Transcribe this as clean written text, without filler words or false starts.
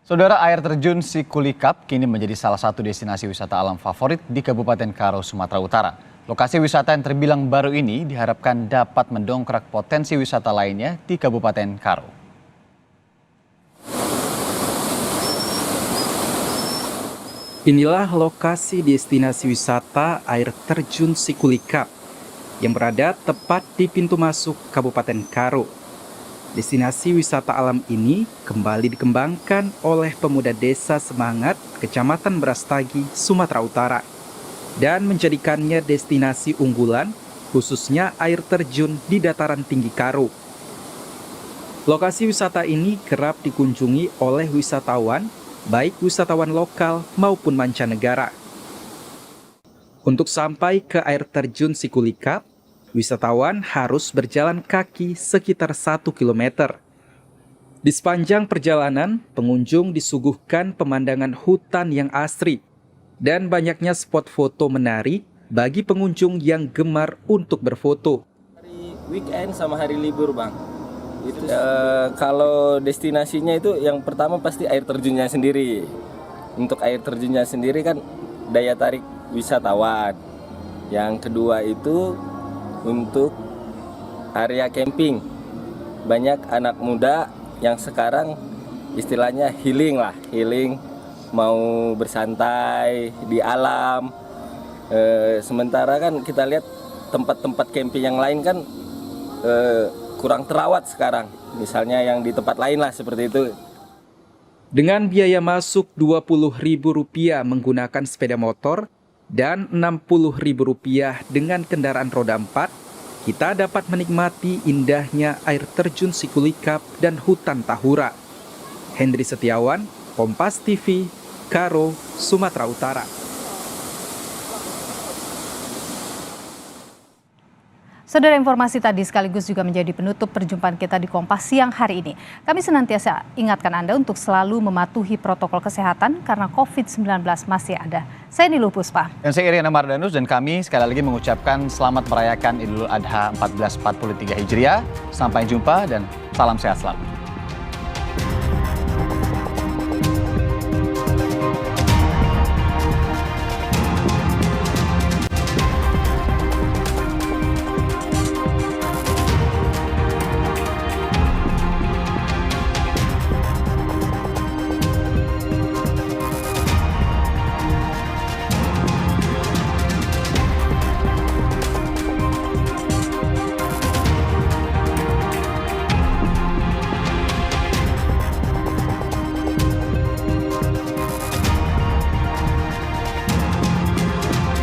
Saudara, air terjun Sikulikap kini menjadi salah satu destinasi wisata alam favorit di Kabupaten Karo, Sumatera Utara. Lokasi wisata yang terbilang baru ini diharapkan dapat mendongkrak potensi wisata lainnya di Kabupaten Karo. Inilah lokasi destinasi wisata air terjun Sikulikap yang berada tepat di pintu masuk Kabupaten Karo. Destinasi wisata alam ini kembali dikembangkan oleh pemuda Desa Semangat, Kecamatan Brastagi, Sumatera Utara, dan menjadikannya destinasi unggulan, khususnya air terjun di dataran tinggi Karo. Lokasi wisata ini kerap dikunjungi oleh wisatawan, baik wisatawan lokal maupun mancanegara. Untuk sampai ke air terjun Sikulikap, wisatawan harus berjalan kaki sekitar 1 km. Di sepanjang perjalanan, pengunjung disuguhkan pemandangan hutan yang asri dan banyaknya spot foto menarik bagi pengunjung yang gemar untuk berfoto. Hari weekend sama hari libur, Bang. Kalau destinasinya itu yang pertama pasti air terjunnya sendiri. Untuk air terjunnya sendiri kan daya tarik wisatawan. Yang kedua itu untuk area camping. Banyak anak muda yang sekarang istilahnya healing, mau bersantai di alam. Sementara kan kita lihat tempat-tempat camping yang lain kan kurang terawat sekarang. Misalnya yang di tempat lain lah seperti itu. Dengan biaya masuk Rp20.000 menggunakan sepeda motor dan Rp60.000 dengan kendaraan roda 4, kita dapat menikmati indahnya air terjun Sikulikap dan hutan Tahura. Hendri Setiawan, Kompas TV, Karo, Sumatera Utara. Saudara, informasi tadi sekaligus juga menjadi penutup perjumpaan kita di Kompas siang hari ini. Kami senantiasa ingatkan Anda untuk selalu mematuhi protokol kesehatan karena COVID-19 masih ada. Saya Niluh Puspa. Dan saya Iriana Mardanus, dan kami sekali lagi mengucapkan selamat merayakan Idul Adha 1443 Hijriah. Sampai jumpa dan salam sehat selalu.